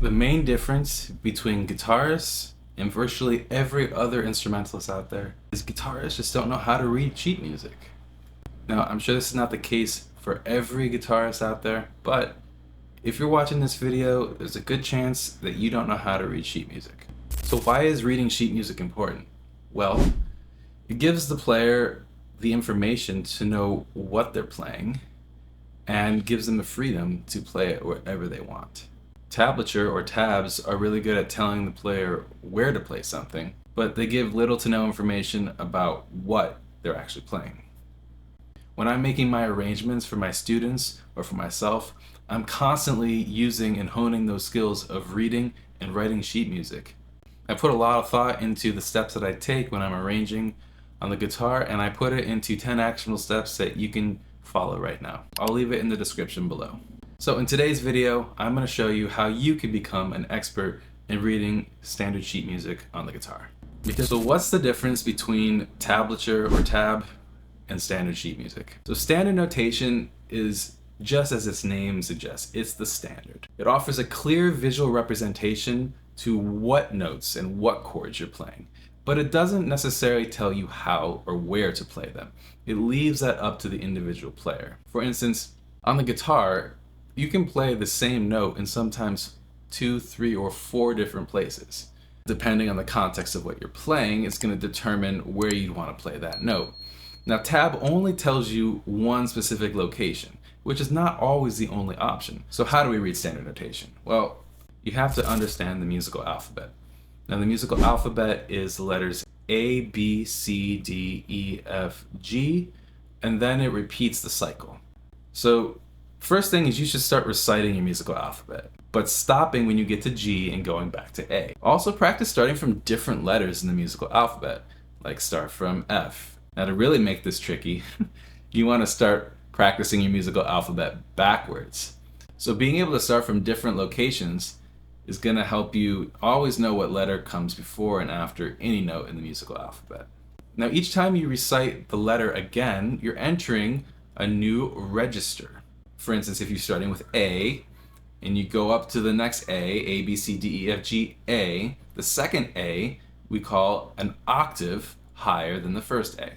The main difference between guitarists and virtually every other instrumentalist out there is guitarists just don't know how to read sheet music. Now, I'm sure this is not the case for every guitarist out there, but if you're watching this video, there's a good chance that you don't know how to read sheet music. So why is reading sheet music important? Well, it gives the player the information to know what they're playing and gives them the freedom to play it wherever they want. Tablature or tabs are really good at telling the player where to play something, but they give little to no information about what they're actually playing. When I'm making my arrangements for my students or for myself, I'm constantly using and honing those skills of reading and writing sheet music. I put a lot of thought into the steps that I take when I'm arranging on the guitar, and I put it into 10 actionable steps that you can follow right now. I'll leave it in the description below. So in today's video, I'm going to show you how you can become an expert in reading standard sheet music on the guitar. So what's the difference between tablature or tab and standard sheet music? So standard notation is just as its name suggests, it's the standard. It offers a clear visual representation to what notes and what chords you're playing, but it doesn't necessarily tell you how or where to play them. It leaves that up to the individual player. For instance, on the guitar, you can play the same note in sometimes 2, 3, or 4 different places. Depending on the context of what you're playing, it's going to determine where you'd want to play that note. Now, tab only tells you one specific location, which is not always the only option. So how do we read standard notation? Well, you have to understand the musical alphabet. Now, the musical alphabet is the letters A, B, C, D, E, F, G, and then it repeats the cycle. So first thing is you should start reciting your musical alphabet, but stopping when you get to G and going back to A. Also practice starting from different letters in the musical alphabet, like start from F. Now to really make this tricky, you want to start practicing your musical alphabet backwards. So being able to start from different locations is going to help you always know what letter comes before and after any note in the musical alphabet. Now each time you recite the letter again, you're entering a new register. For instance, if you're starting with A and you go up to the next A, B, C, D, E, F, G, A, the second A we call an octave higher than the first A.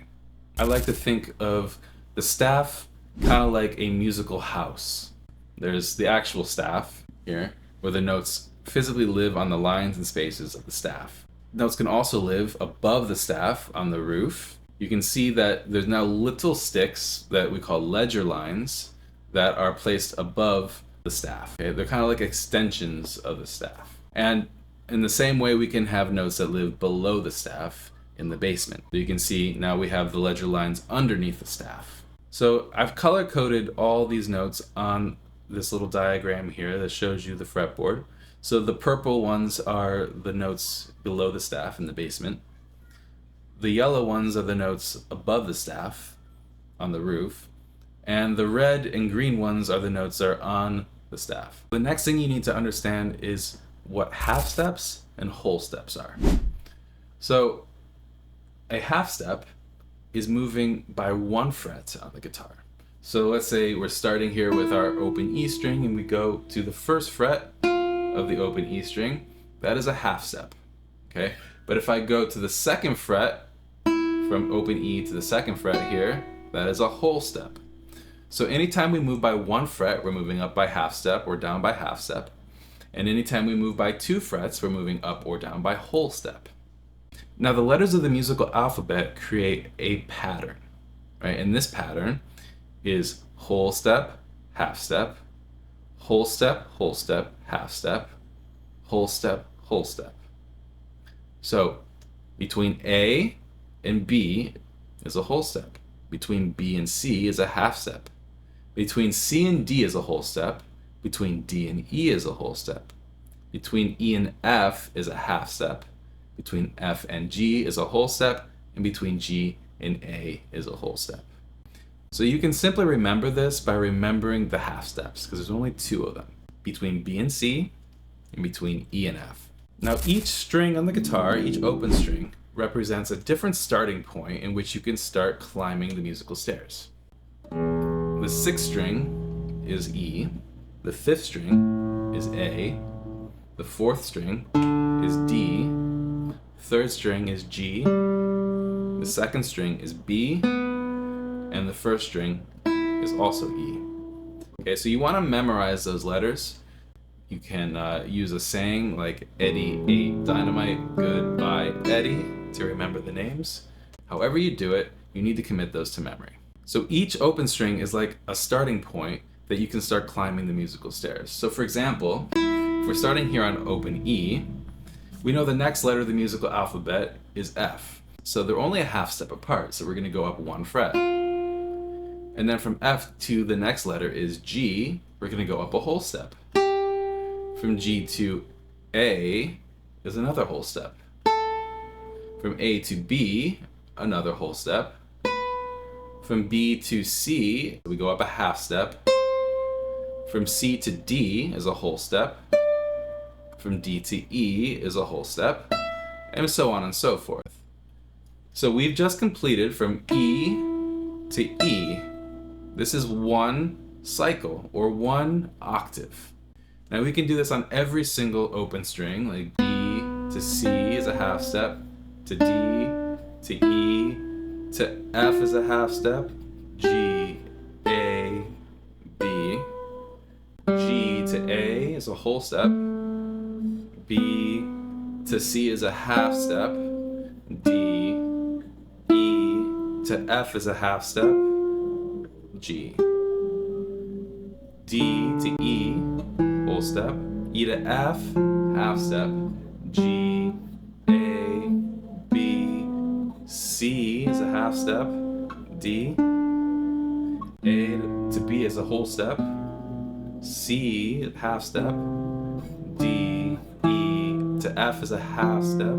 I like to think of the staff kind of like a musical house. There's the actual staff here, where the notes physically live on the lines and spaces of the staff. Notes can also live above the staff on the roof. You can see that there's now little sticks that we call ledger lines that are placed above the staff. Okay? They're kind of like extensions of the staff. And in the same way, we can have notes that live below the staff in the basement. So you can see now we have the ledger lines underneath the staff. So I've color coded all these notes on this little diagram here that shows you the fretboard. So the purple ones are the notes below the staff in the basement. The yellow ones are the notes above the staff on the roof. And the red and green ones are the notes that are on the staff. The next thing you need to understand is what half steps and whole steps are. So a half step is moving by 1 fret on the guitar. So let's say we're starting here with our open E string and we go to the first fret of the open E string. That is a half step, okay? But if I go to the second fret from open E to the second fret here, that is a whole step. So anytime we move by 1 fret, we're moving up by half step or down by half step. And anytime we move by 2 frets, we're moving up or down by whole step. Now the letters of the musical alphabet create a pattern, right? And this pattern is whole step, half step, whole step, half step, whole step, whole step. So between A and B is a whole step. Between B and C is a half step. Between C and D is a whole step. Between D and E is a whole step. Between E and F is a half step. Between F and G is a whole step. And between G and A is a whole step. So you can simply remember this by remembering the half steps, because there's only 2 of them. Between B and C, and between E and F. Now each string on the guitar, each open string, represents a different starting point in which you can start climbing the musical stairs. The 6th string is E, the 5th string is A, The fourth string is D. Third string is G. The second string is B. And the first string is also E. Okay, so you want to memorize those letters. You can use a saying like Eddie ate dynamite, goodbye Eddie, to remember the names. However you do it, you need to commit those to memory. So each open string is like a starting point that you can start climbing the musical stairs. So for example, if we're starting here on open E, we know the next letter of the musical alphabet is F. So they're only a half step apart, so we're going to go up one fret. And then from F to the next letter is G, we're going to go up a whole step. From G to A is another whole step. From A to B, another whole step. From B to C, we go up a half step. From C to D is a whole step. From D to E is a whole step. And so on and so forth. So we've just completed from E to E. This is one cycle, or one octave. Now we can do this on every single open string, like B to C is a half step, to D, to E, to F is a half step, G, A, B, G to A is a whole step, B to C is a half step, D, E to F is a half step, G, D to E, whole step, E to F, half step, G, A, B, C is a half step, D, A to B is a whole step, C, half step, D, E to F is a half step,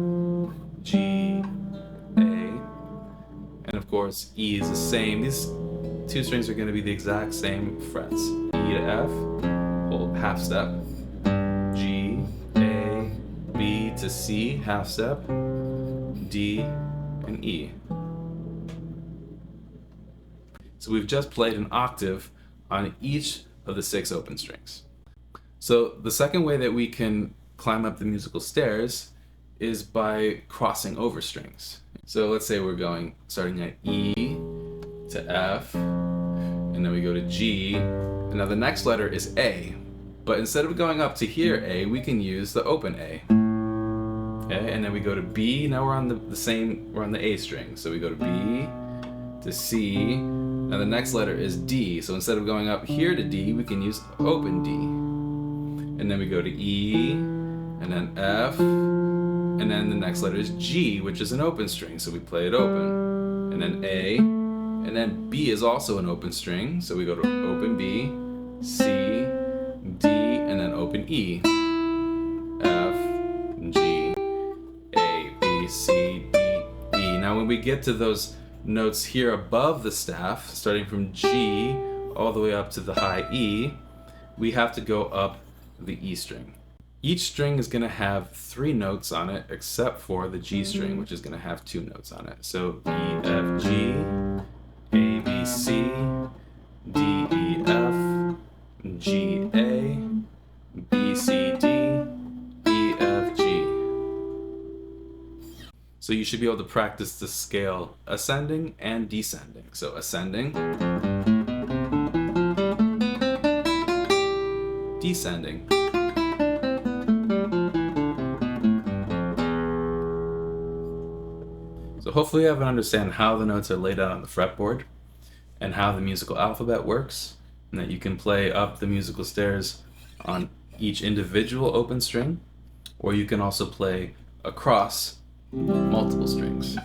G, A, and of course E is the same. These two strings are going to be the exact same frets. E to F, whole half step, G, A, B to C, half step, D, and E. So we've just played an octave on each of the 6 open strings. So the second way that we can climb up the musical stairs is by crossing over strings. So let's say we're starting at E to F, and then we go to G, and now the next letter is A. But instead of going up to here A, we can use the open A. Okay, and then we go to B, now we're on we're on the A string. So we go to B, to C, now the next letter is D. So instead of going up here to D, we can use open D. And then we go to E, and then F, and then the next letter is G, which is an open string, so we play it open. And then A, and then B is also an open string, so we go to open B, C, D, and then open E. F, G, A, B, C, D, E. Now when we get to those notes here above the staff, starting from G all the way up to the high E, we have to go up the E string. Each string is going to have 3 notes on it, except for the G string, which is going to have 2 notes on it. So E, F, G, A, B, C, D, E, F, G, A, B, C, D, E, F, G. So you should be able to practice the scale ascending and descending. So ascending, descending. So hopefully you have an understanding how the notes are laid out on the fretboard and how the musical alphabet works, and that you can play up the musical stairs on each individual open string, or you can also play across multiple strings.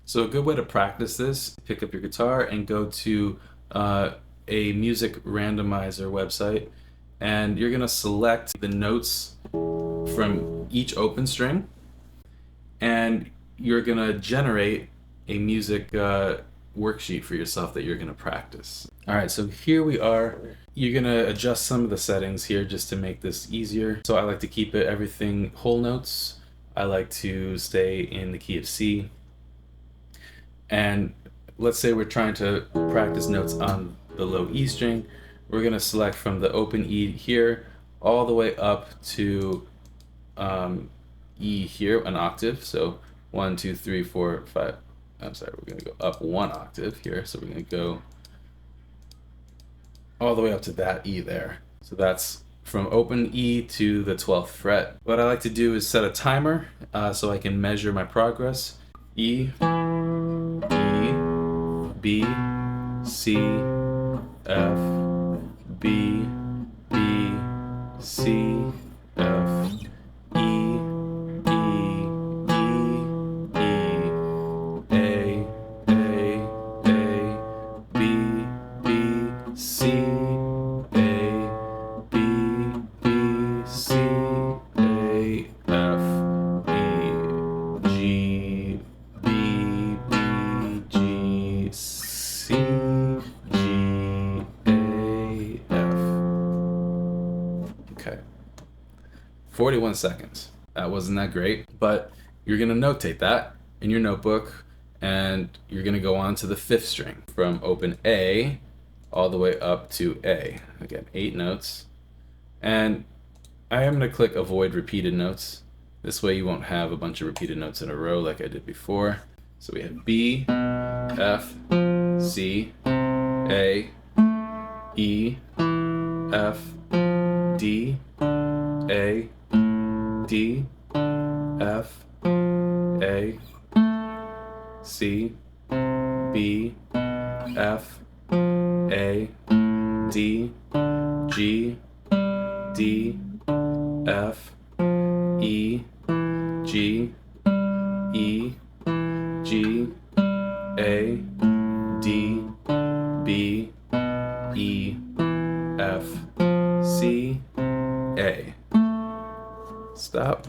So a good way to practice this, pick up your guitar and go to a music randomizer website, and you're going to select the notes from each open string, and you're going to generate a music worksheet for yourself that you're going to practice. Alright, so here we are. You're going to adjust some of the settings here just to make this easier. So I like to keep everything whole notes. I like to stay in the key of C. And let's say we're trying to practice notes on the low E string. We're going to select from the open E here all the way up to E here, an octave. So 1, 2, 3, 4, 5. I'm sorry, we're going to go up one octave here. So we're going to go all the way up to that E there. So that's from open E to the 12th fret. What I like to do is set a timer so I can measure my progress. E, E, B, C, F, B, B, C, F, E, E, E, E, A, B, B, C, A, B, B, C, A, F, E, G, B, B, G, C, G, A, F. Okay. 41 seconds. That wasn't that great, but you're going to notate that in your notebook, and you're going to go on to the 5th string from open A all the way up to A. Again, 8 notes. And I am going to click avoid repeated notes. This way you won't have a bunch of repeated notes in a row like I did before. So we have B, F, C, A, E, F, D, A, D, F, A, C, B, F, A, D, G, D, F, E, G, E, G, A, D, B, E, F, C, A. Stop.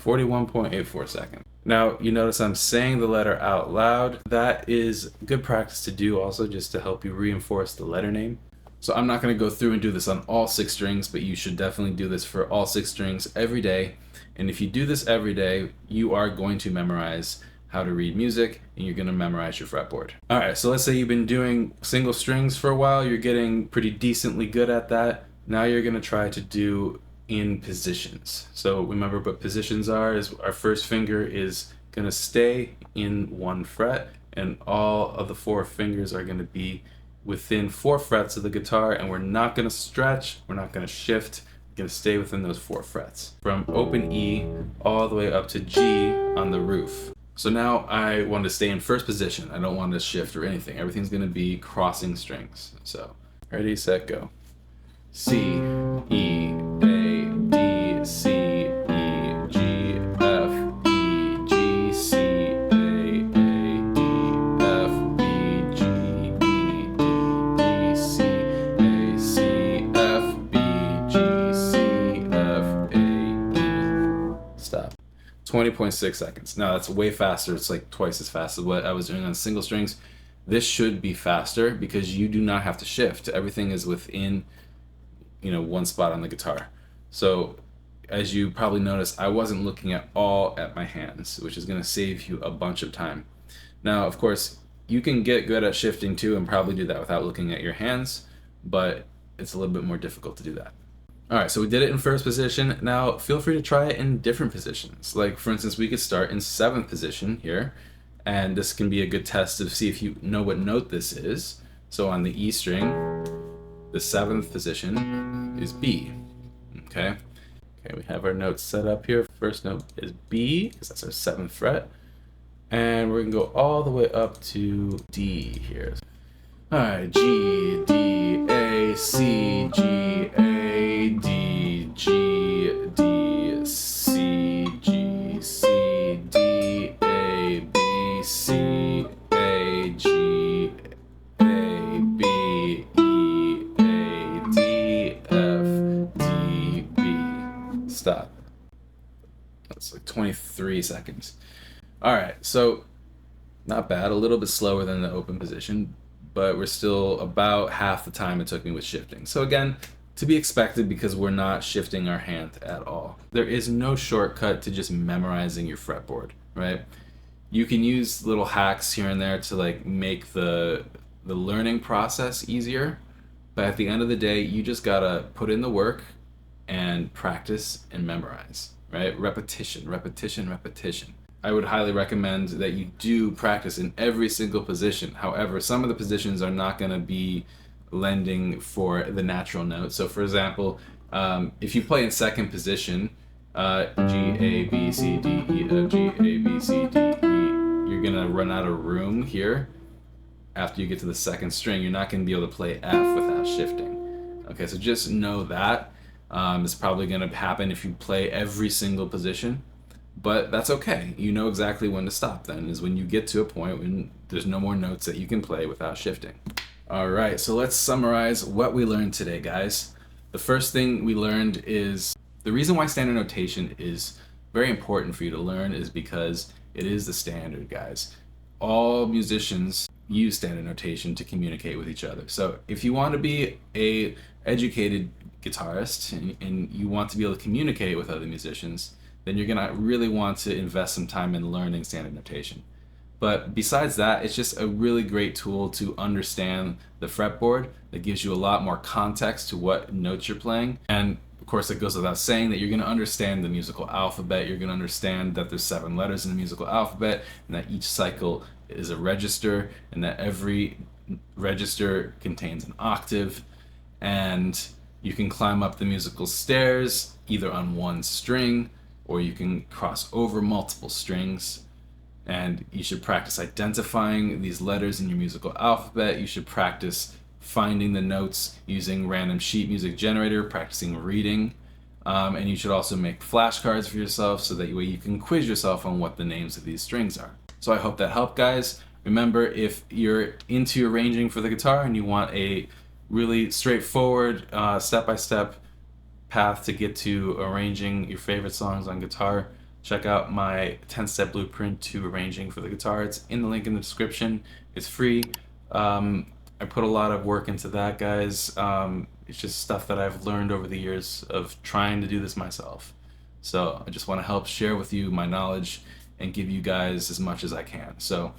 41.84 seconds. Now, you notice I'm saying the letter out loud. That is good practice to do also, just to help you reinforce the letter name. So I'm not going to go through and do this on all 6 strings, but you should definitely do this for all 6 strings every day. And if you do this every day, you are going to memorize how to read music, and you're going to memorize your fretboard. All right, so let's say you've been doing single strings for a while. You're getting pretty decently good at that. Now you're going to try to do in positions. So remember what positions are, is our first finger is going to stay in 1 fret, and all of the 4 fingers are going to be within 4 frets of the guitar, and we're not going to stretch, we're not going to shift, we're going to stay within those 4 frets. From open E all the way up to G on the roof. So now I want to stay in first position. I don't want to shift or anything. Everything's going to be crossing strings. So ready, set, go. C, E, A, D, C, E, G, F, E, G, C, A, D, F, B, G, E, D, B, C, A, C, F, B, G, C, F, A, E. Stop. 20.6 seconds. Now that's way faster. It's like twice as fast as what I was doing on single strings. This should be faster because you do not have to shift. Everything is within, you know, 1 spot on the guitar. So as you probably noticed, I wasn't looking at my hands, which is going to save you a bunch of time. Now, of course, you can get good at shifting too and probably do that without looking at your hands, but it's a little bit more difficult to do that. All right, so we did it in first position. Now feel free to try it in different positions. Like for instance, we could start in 7th position here, and this can be a good test to see if you know what note this is. So on the E string, the 7th position is B. Okay, we have our notes set up here. First note is B, because that's our 7th fret. And we're gonna go all the way up to D here. All right, G, D, A, C, G, A, D, G, D, C, G, C, D, A, B, C, A, G, A, B, E, A, D, F, D, B. Stop. That's like 23 seconds. All right, so not bad, a little bit slower than the open position, but we're still about half the time it took me with shifting. So again, to be expected because we're not shifting our hand at all. There is no shortcut to just memorizing your fretboard, right? You can use little hacks here and there to like make the learning process easier, but at the end of the day, you just gotta put in the work and practice and memorize. right? Repetition, repetition, repetition. I would highly recommend that you do practice in every single position. However, some of the positions are not going to be lending for the natural note. So for example, if you play in second position, G, A, B, C, D, E, F, G, A, B, C, D, E, you're going to run out of room here. After you get to the second string, you're not going to be able to play F without shifting. Okay, so just know that. It's probably going to happen if you play every single position, but that's okay. You know exactly when to stop then, is when you get to a point when there's no more notes that you can play without shifting. All right, so let's summarize what we learned today, guys. The first thing we learned is the reason why standard notation is very important for you to learn is because it is the standard, guys. All musicians use standard notation to communicate with each other. So if you want to be a educated guitarist and you want to be able to communicate with other musicians, then you're gonna really want to invest some time in learning standard notation. But besides that, it's just a really great tool to understand the fretboard that gives you a lot more context to what notes you're playing. And of course, it goes without saying that you're going to understand the musical alphabet. You're going to understand that there's 7 letters in the musical alphabet and that each cycle is a register and that every register contains an octave. And you can climb up the musical stairs either on one string or you can cross over multiple strings. And you should practice identifying these letters in your musical alphabet. You should practice finding the notes using random sheet music generator, practicing reading. And you should also make flashcards for yourself so that way you can quiz yourself on what the names of these strings are. So I hope that helped, guys. Remember, if you're into arranging for the guitar and you want a really straightforward step-by-step path to get to arranging your favorite songs on guitar, check out my 10-step blueprint to arranging for the guitar. It's in the link in the description. It's free. I put a lot of work into that, guys. It's just stuff that I've learned over the years of trying to do this myself. So I just want to help share with you my knowledge and give you guys as much as I can. So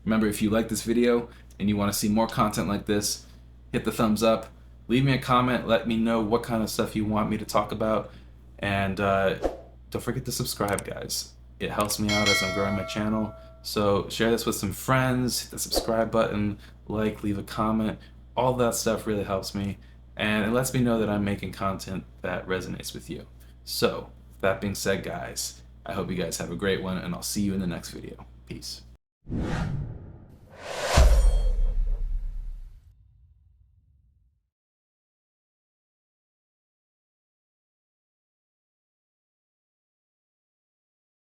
remember, if you like this video and you want to see more content like this, hit the thumbs up, leave me a comment, let me know what kind of stuff you want me to talk about, and don't forget to subscribe, guys. It helps me out as I'm growing my channel. So share this with some friends, hit the subscribe button, like, leave a comment. All that stuff really helps me, and it lets me know that I'm making content that resonates with you. So, that being said, guys, I hope you guys have a great one, and I'll see you in the next video. Peace.